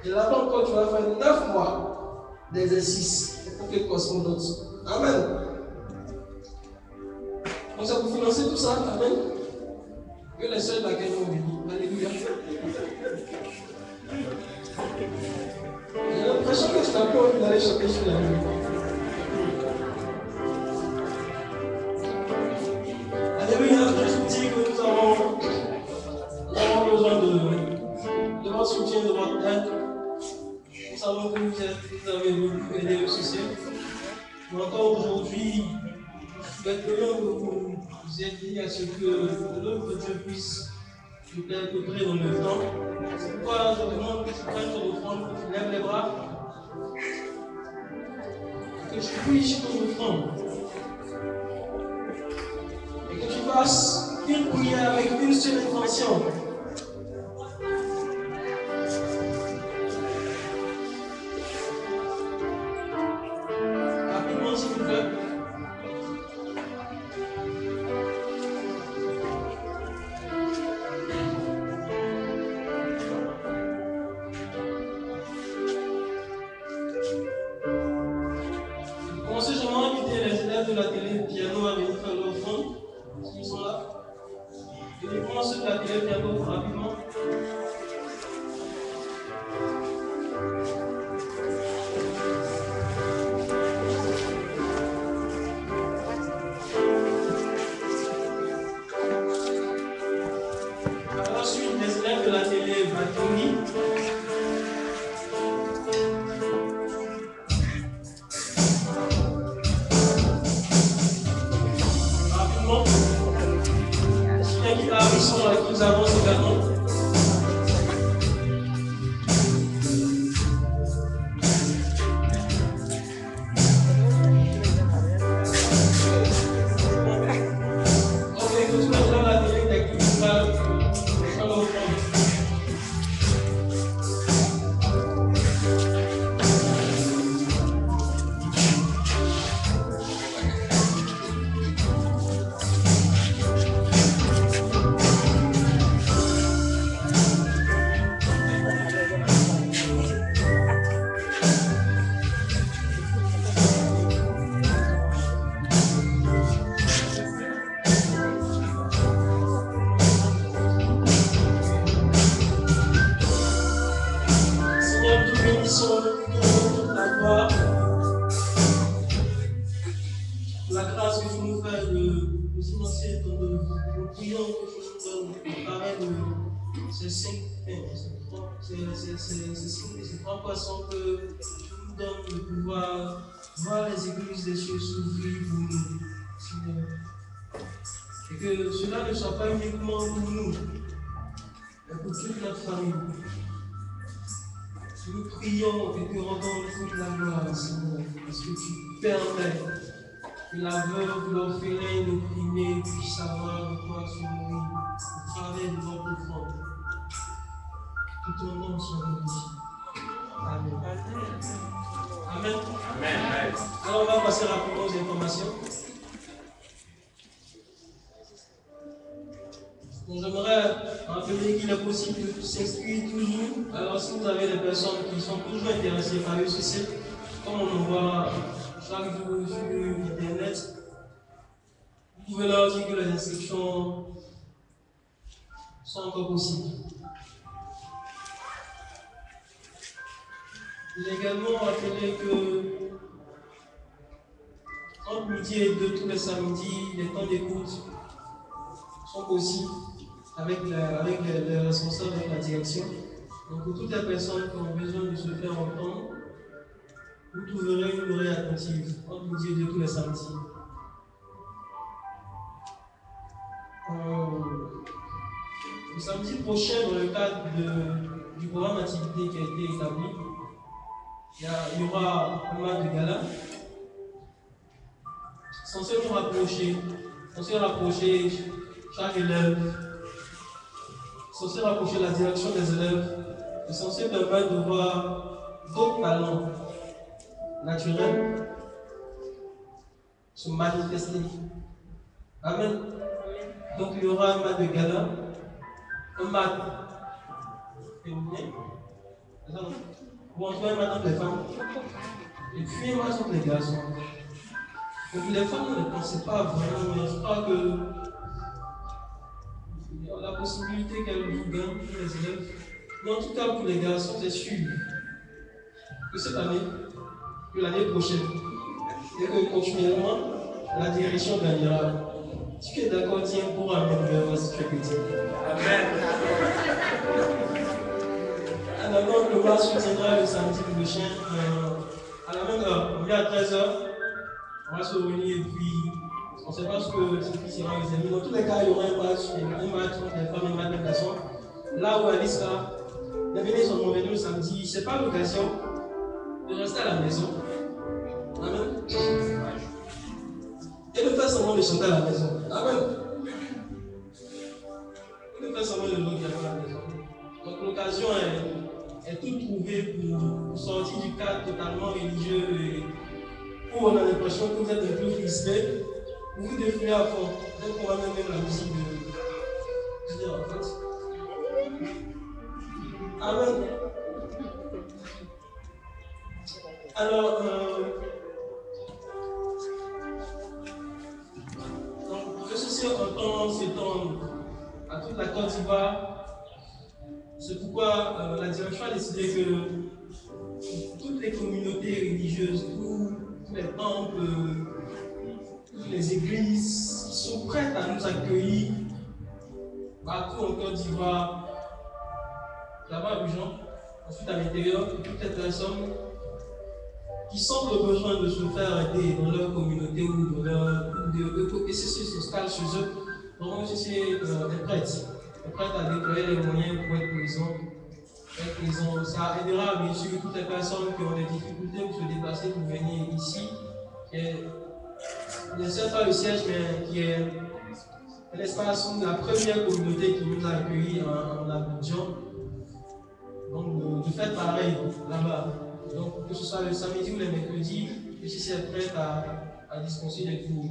Et là-bas encore, tu vas faire 9 mois d'exercice pour que cosmonaute. Amen. Donc ça pour financer tout ça. Amen. Que les seuls laquelle vont venir. Alléluia. J'ai l'impression que tu n'as pas envie d'aller chanter sur la lune. Alléluia. Je vous dis que nous avons besoin de votre soutien, de votre aide. Nous savons que vous avez beaucoup aidé le social. Mais encore aujourd'hui, nous souhaiterions que vous aidiez à ce que l'œuvre de Dieu puisse être près dans le temps. C'est pourquoi je demande que tu prennes ton offrande, que tu lèves les bras, que tu pries sur ton offrande, et que tu fasses une prière avec une seule intention. Rapidement, s'il vous plaît. De la télé piano à venir faire l'offrande, s'ils sont là. Je les prends ceux de la télé piano rapidement. Ensuite, les élèves de la télé Batoni. Nous avons également. Ok, que tu mettras la télé technique, la grâce que tu nous fais de financer ton œuvre. Nous prions que tu nous donnes pareil de ces trois poissons que tu nous donnes de pouvoir voir les églises des cieux s'ouvrir pour nous, Seigneur. Et que cela ne soit pas uniquement pour nous, mais pour toute notre famille. Nous prions et te rendons toute la gloire, Seigneur, parce que tu permets que la veuve, l'orphelin, l'opprimé puissent savoir de quoi se nourrir au travers de votre offrande. Que ton nom soit glorifié. Amen. Amen. Amen. Alors on va passer rapidement aux informations. Donc j'aimerais rappeler qu'il est possible de s'inscrire toujours. Alors si vous avez des personnes qui sont toujours intéressées par le ECC, comme on en voit chaque jour sur Internet, vous pouvez leur dire que les inscriptions sont encore possibles. Il est également rappelé que entre midi et 2 tous les samedis, les temps d'écoute sont possibles avec les responsables de la direction. Donc pour toutes les personnes qui ont besoin de se faire entendre, vous trouverez une oreille attentive entre midi et 2 tous les samedis. Le samedi prochain, dans le cadre du programme d'activité qui a été établi, il y aura un match de gala censé nous rapprocher, chaque élève, censé rapprocher la direction des élèves, et censé permettre de voir d'autres talents naturels se manifester. Amen. Donc il y aura un match de gala, un match féminin, vous entrez un match entre les femmes, et puis un match entre les garçons. Donc les femmes ne pensaient pas vraiment, mais je crois que il y a la possibilité qu'elles vous gagnent pour les élèves. Mais en tout cas pour les garçons, c'est sûr que cette année, que l'année prochaine, et que continuellement, la direction gagnera. Si tu es d'accord, tiens pour un même si tu es petit. Amen. Alors, le match se tiendra le samedi prochain à la même heure, on vient à 13h. On va se réunir et puis on ne sait pas ce qui sera réservé. Dans tous les cas, il y aura un match entre les femmes et un match de garçons. Là où Alice là, les bénis sont venus le samedi, ce n'est pas l'occasion de rester à la maison. Amen. Et de faire semblant de chanter à la maison. Amen. Et de faire semblant de louer à la maison. Donc l'occasion est toute trouvée pour sortir du cadre totalement religieux et où on a l'impression que vous êtes un peu frustré, vous vous défouillez à fond. Peut-être qu'on va même la musique de dire en fait. Amen. Alors, donc, que ceci entend s'étendre à toute la Côte d'Ivoire. C'est pourquoi la direction a décidé que toutes les communautés religieuses, tous les temples, toutes les églises qui sont prêtes à nous accueillir partout en Côte d'Ivoire, là-bas à Abidjan, ensuite à l'intérieur, toutes les personnes qui sentent le besoin de se faire aider dans leur communauté ou dans leur et ceci s'installe chez eux. Donc ceci est prête à déployer les moyens pour être présents. Ça aidera bien sûr toutes les personnes qui ont des difficultés pour se déplacer pour venir ici. Ne sait pas le siège, mais qui est l'espace de la première communauté qui nous a accueillis en Abidjan. Donc, de faire pareil là-bas. Donc, que ce soit le samedi ou le mercredi, ici est prête à dispenser des cours.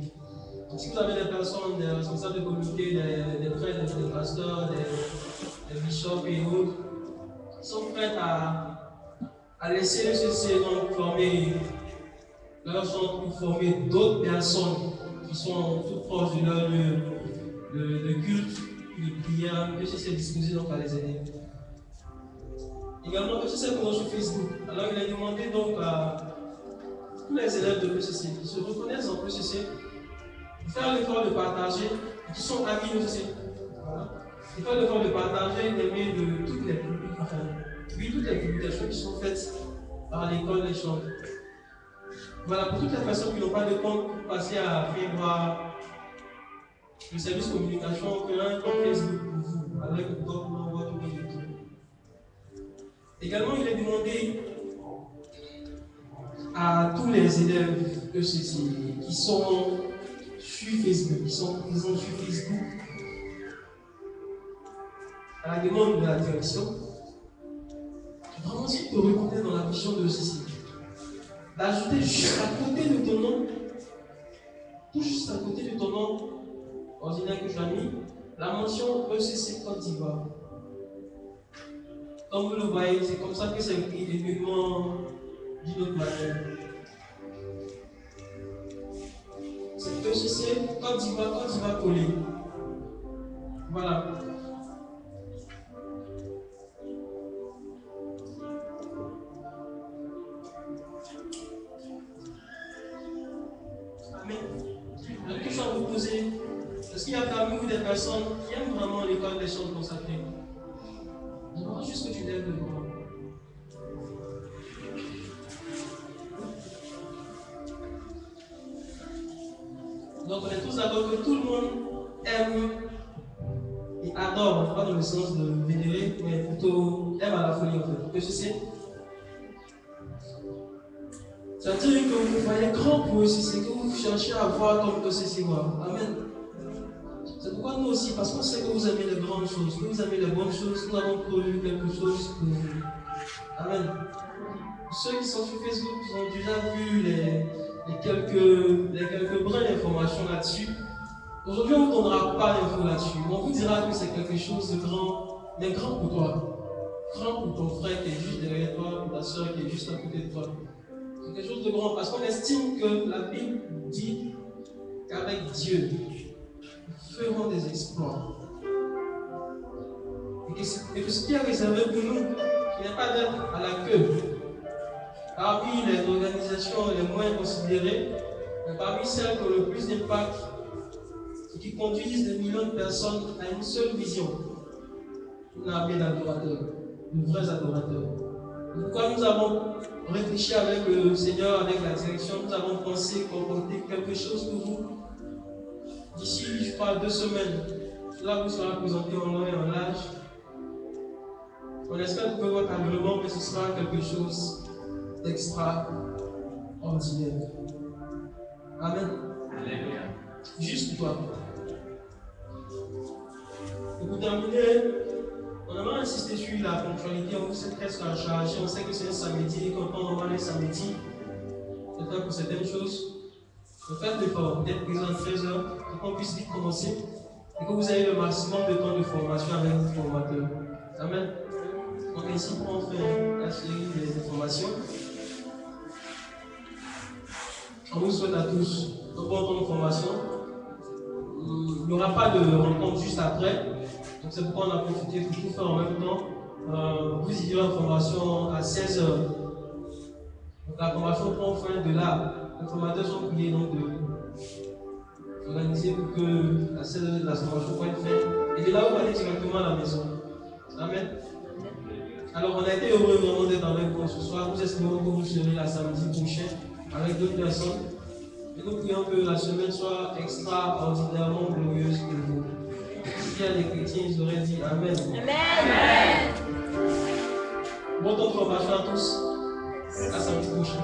Donc, si vous avez des personnes, des responsables de communauté, des prêtres, des pasteurs, des bishops et autres, qui sont prêts à laisser le CC donc former leur centre pour former d'autres personnes qui sont toutes proches de leur lieu de culte, de prière, que c'est disposé donc à les aider. Également, que c'est pour sur Facebook. Alors, il a demandé donc à tous les élèves de PCC qui se reconnaissent en PCC de faire l'effort de partager, qui sont amis de PCC. Voilà. De faire l'effort de partager des mails de toutes les publications qui sont faites par l'école des chambres. Voilà, pour toutes les personnes qui n'ont pas de compte, pour passer à faire le service communication, que un compte Facebook pour vous, avec votre mail. Également, il est demandé à tous les élèves ECC qui sont sur Facebook, qui sont présents sur Facebook, à la demande de la direction, vraiment si tu te reconnais dans la vision de ECC, d'ajouter juste à côté de ton nom, tout juste à côté de ton nom ordinaire que tu as mis, la mention ECC Côte d'Ivoire. Comme vous le voyez, c'est comme ça que c'est écrit uniquement d'une autre manière. C'est ECC Côte d'Ivoire collé. Voilà. Mais la question à vous poser, est-ce qu'il y a parmi vous des personnes qui aiment vraiment l'école des chants consacrés? J'aimerais juste que tu lèves le bras. Donc on est tous d'accord que tout le monde aime et adore, pas dans le sens de vénérer, mais plutôt aime à la folie en fait. Que ceci, c'est-à-dire que vous voyez grand pour aussi, c'est que vous cherchez à voir comme que ceci voit. Amen. C'est pourquoi nous aussi, parce qu'on sait que vous aimez les grandes choses, que vous aimez les bonnes choses, nous avons prévu quelque chose pour vous. Amen. Ceux qui sont sur Facebook ont déjà vu les quelques brins d'informations là-dessus. Aujourd'hui, on ne vous donnera pas d'infos là-dessus. On vous dira que c'est quelque chose de grand, mais grand pour toi. Grand pour ton frère qui est juste derrière toi, pour ta soeur qui est juste à côté de toi. C'est quelque chose de grand parce qu'on estime que la Bible dit qu'avec Dieu, nous ferons des exploits. Et que ce qui est réservé pour nous, ce n'est pas d'être à la queue. Parmi les organisations les moins considérées, mais parmi celles qui ont le plus d'impact et qui conduisent des millions de personnes à une seule vision, une armée d'adorateurs, de vrais adorateurs. Pourquoi nous avons réfléchi avec le Seigneur, avec la direction, nous avons pensé concocter quelque chose pour vous. D'ici, je crois, 2 semaines, cela vous sera présenté en long et en large. On espère trouver votre agrément, mais ce sera quelque chose d'extraordinaire. Amen. Alléluia. Juste toi. Et pour terminer, on aimerait insister sur la ponctualité. On vous est presque à charger. On sait que c'est un samedi et qu'on prend normalement les samedis. C'est temps pour certaines choses. Faites l'effort d'être présent à 13h pour qu'on puisse vite commencer et que vous ayez le maximum de temps de formation avec vos formateurs. Amen. Donc ainsi, on fait la série des informations. On vous souhaite à tous un bon temps de formation. Il n'y aura pas de rencontre juste après. Donc c'est pourquoi on a profité pour tout faire en même temps. Vous y aurez la formation à 16h. Donc la formation prend fin de là. Les formateurs sont priés donc d'organiser pour que à 16h la formation prenne fin. Et de là, vous allez directement à la maison. Amen. Alors on a été heureux vraiment d'être avec vous ce soir. Nous espérons que vous serez là samedi prochain avec d'autres personnes. Et nous prions que la semaine soit extraordinairement glorieuse pour vous. S'il y a des chrétiens, ils auraient dit Amen. Amen. Bon temps de formation à tous. À samedi prochain.